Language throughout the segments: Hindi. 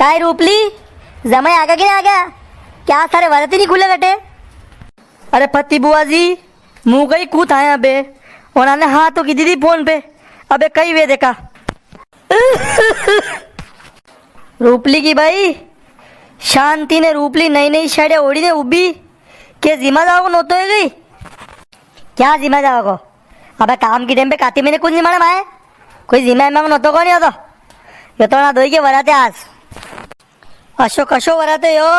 काय रूपली जमाई आगा कि नहीं आ गया? क्या सारे वरत ही नहीं खुले कटे? अरे पति बुआ जी मुंह गई कूद आए अबे उन्होंने हाँ तो की दीदी फोन पे अबे कई वे देखा रूपली की भाई शांति ने रूपली नई नई शर्ट ओढ़ी ने उबी के जिमा जाओ नोतो है गई क्या जिमा जाओ को अबे काम की टाइम पे काती मैंने कुछ जिमा माए कोई जिमा मांग नोतो को नहीं होतो ये तो ना दो के वराते आज अशो कशो वराते यो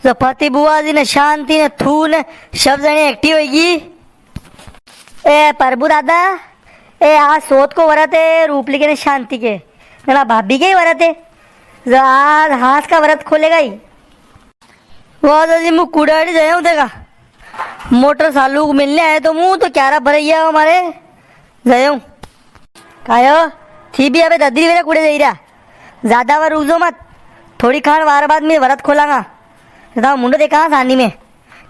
तो पति बुआ जी ने शांति ने थू ने सब जने एक्टिव होगी ए प्रभु दादा ए आज सोत को वराते रूपली के ने शांति के ना भाभी के ही वराते जो आज हाथ का व्रत खोलेगा ही वो तो जी मुँह कुड़ाड़ी जाए देखा मोटर सालू को मिलने आए तो मुँह तो क्यारा भरैया हमारे जाऊँ कायो थी भी अबे ददरी मेरे कुड़े जा रहा ज्यादा बार उजो मत थोड़ी खान वार बाद में व्रत खोलांगा तो मुंडो देखा सानी में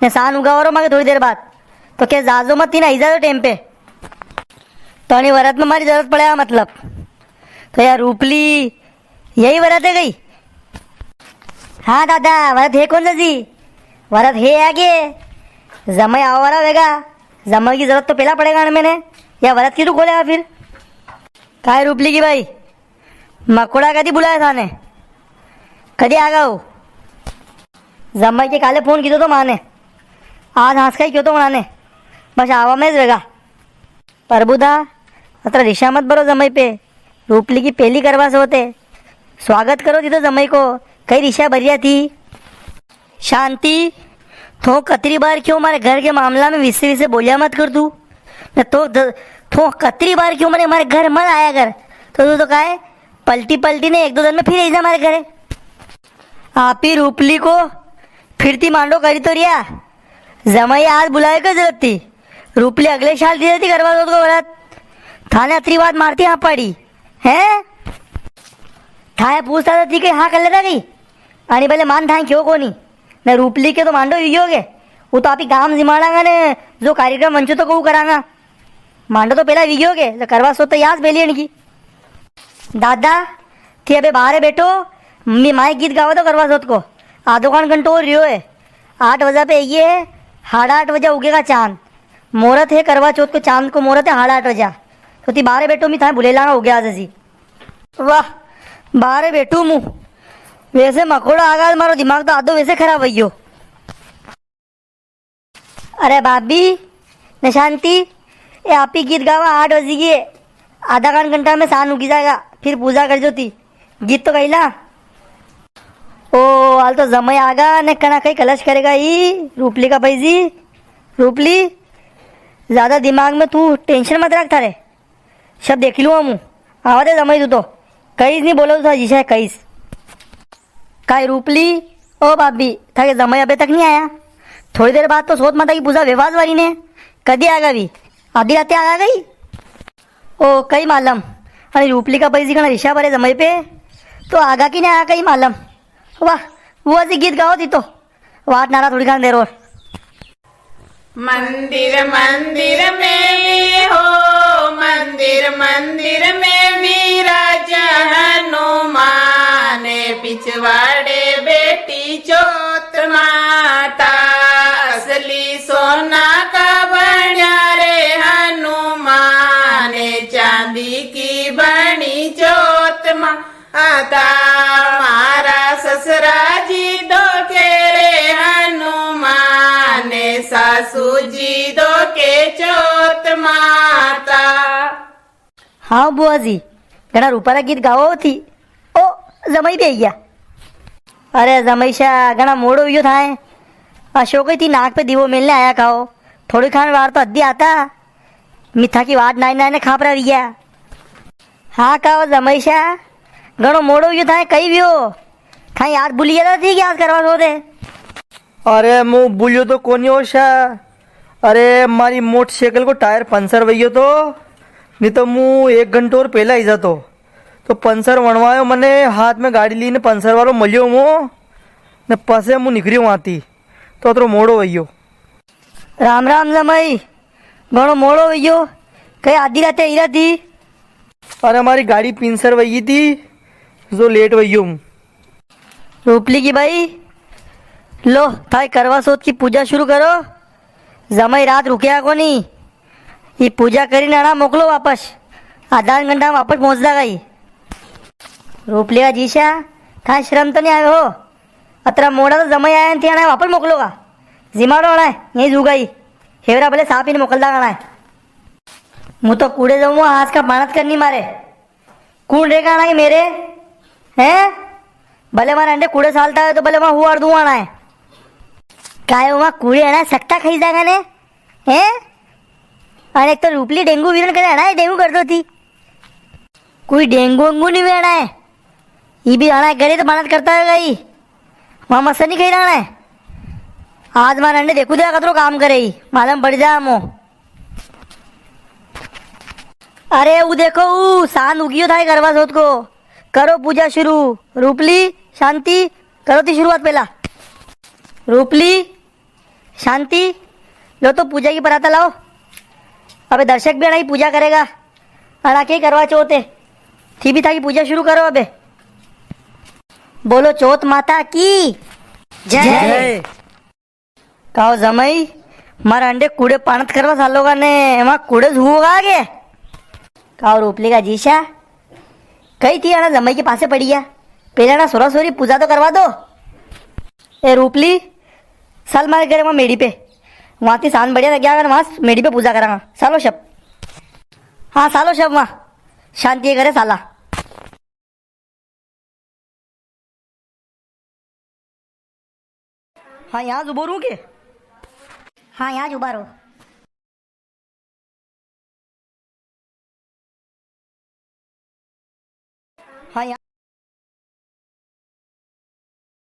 ने सान उगा और मांगे थोड़ी देर बाद तो क्या जाजो मत थी ना इजा टाइम पे तो नहीं व्रत में हमारी जरूरत पड़ेगा मतलब तो यार रूपली यही व्रत है गई हाँ दादा व्रत है कौन सा जी व्रत है आगे जमाई आवारा होगा जमाई की जरूरत तो पहला पड़ेगा ना मैंने या व्रत की तो खोलेगा फिर का है रूपली की भाई मकोड़ा कदी बुलाया था ने कदी आ गया जमाई के काले फोन की तो माने आज हंस का ही क्यों तो मनाने बस आवा में रहेगा प्रभुदा अत्र दिशा मत भरो जमाई पे रूपली की पहली करवास होते स्वागत करो थी तो जमाई को कई दिशा भरिया थी शांति थो कतरी बार क्यों हमारे घर के मामला में विसे विसे बोलिया मत कर तू न तो थो कतरी बार क्यों मैंने हमारे घर मत आया कर तो तू तो का है पलटी पलटी ने एक दो दिन में फिर ऐसा हमारे घर आप ही रूपली को फिरती मांडो करी तो रिया जमाई आज बुलाए का जरूरत थी रूपली अगले साल दी थी करवा दो तो व्रत थाने अतरी बात मारती हाँ पड़ी है थाने पूछता था ठीक है हाँ कर लेता गई आणि पहले मान था क्यों को नहीं न रूपली के तो मांडो ही होगे वो तो आप ही काम जिमाड़ागा ने जो कार्यक्रम मंचो तो कहू करांगा मांडो तो पहला विगी होगे तो करवा सो तो याद बेलियन की दादा थी अबे बाहर बैठो मम्मी माए गीत गावा तो करवा सोत को आधो घंटो और रियो है 8 बजे पे ये 8:30 बजे उगेगा चांद मुहूर्त है करवा चौथ को चांद को मुहूर्त है 8:30 बजे तो ती बाहर बैठो मी था बुलेला हो गया आज जी वाह बाहर बैठू मुँह वैसे मकोड़ा आ गया मारो दिमाग तो आधो वैसे खराब हो अरे भाभी न शांति ये आप ही गीत गावा 8 बजे की आधा घंटा में सान उगी जाएगा फिर पूजा कर जो थी गीत तो कहला ओ हाल तो जमाई आगा ने कना कहीं कलश करेगा ही रूपली का भाई जी रूपली ज्यादा दिमाग में तू टेंशन मत रख थारे सब देख लूँ मुँह आवा दे जमाई तू तो कहीं नहीं बोलो था जिसे कहीं काय रूपली ओ भाभी था कि जमाई अबे तक नहीं आया थोड़ी देर बाद तो सोच माता की पूजा विवाद वाली ने कदी आ गई आधी रात आ गई ओ कई मालम अरे रूपली का पैसी का रिशा भरे जमाई पे तो आगा की नहीं आया कई मालम वाह वो ऐसी गीत गाओ थी तो वाट नारा थोड़ी खान देर और मंदिर मंदिर में भी हो मंदिर मंदिर में भी राजा हनुमान पिछवाड़े बेटी चौथ माता असली सोना का बना रे हनुमान चांदी की बनी चौथ माता मारा ससुरा जी दो के रे हनुमान सासू जी दो के चौथ माता हाँ बुआ जी घना रूपारा गीत गाओ थी ओ जमाई भी आई गया अरे जमाईशा घना मोड़ो यो था अशोक थी नाक पे दीवो मिलने आया खाओ थोड़ी खान वार तो अद्दी आता मिठा की वाट नाई नाई खाप रहा गया हाँ खाओ जमाईशा घणो मोड़ो यो था कई भी हो खाई याद भूली गया थी याद करवा दो दे अरे मुँह भूलियो तो कोनी हो शा अरे मारी मोटरसाइकिल को टायर पंचर वही तो नहीं तो मुँह 1 घंटो और पहला ही जातो तो पंचर वणवायो मने हाथ में गाड़ी ली ने पंचर वालों मलियो मुँह ने पसे मुँह निकलियो वहाँ थी तो अतरो मोड़ो वही राम राम जमाई घणो मोड़ो वही कई आधी रात हीरा थी अरे हमारी गाड़ी पंचर वही थी जो लेट वही हूँ रूपली की भाई लो थाई करवा चौथ की पूजा शुरू करो। जमाई रात रुकया को नहीं, ये पूजा करी नाना मोकलो वापस, आधा घंटा में वापस पहुंचता गई। रूपली का जीशा था श्रम तो नहीं आयो हो, अतरा मोड़ा तो जमाई आया थी आना वापस मोकलो का जिमाड़ो आना है यही जू गई हेवरा भले साफ ही मोकलदा गाना है। मुँह तो कूड़े जाऊँ आज का मानत करनी मारे कूड़ रे गाना है मेरे हैं भले मारे अंडे कूड़े सालता है तो भले वहाँ हुआ दूँ आना है काय वहाँ कूड़े आना सकता खाई जागा ने हैं। और एक तो रूपली डेंगू विरन करे आना है डेंगू कर दो थी कोई डेंगू वेंगू नहीं भी आना है ये भी आना है घरे तो मानत करता है गई वहाँ मस्सा नहीं खाई रहना है। आज मार अंडे देखू दिया कतरो काम करे ही मालूम पड़ जा मो। अरे वो देखो वो सांद उगियो था करवा चौथ को करो पूजा शुरू। रूपली शांति करो थी शुरुआत पहला। रूपली शांति लो तो पूजा की पराता लाओ। अबे दर्शक भी अड़ा पूजा करेगा अड़ा के करवा चौथ है थी भी था कि पूजा शुरू करो। अबे बोलो चौथ माता की जय। काओ जमाई मारा अंडे कूड़े पानत करवा सालो का ने वहाँ कूड़े धुओगा आगे काओ रूपली का जीशा कई थी आना जमाई के पासे पड़ी है पहले ना सोरा सोरी पूजा तो करवा दो। ए रूपली साल मारे करे वहाँ मेड़ी पे वहाँ थी सान बढ़िया लग गया वहाँ मेड़ी पे पूजा करांगा सालो शब। हाँ सालो शब वहाँ शांति करे साला। हाँ यहाँ जुबोरू के हाँ यहाँ जुबा रहो।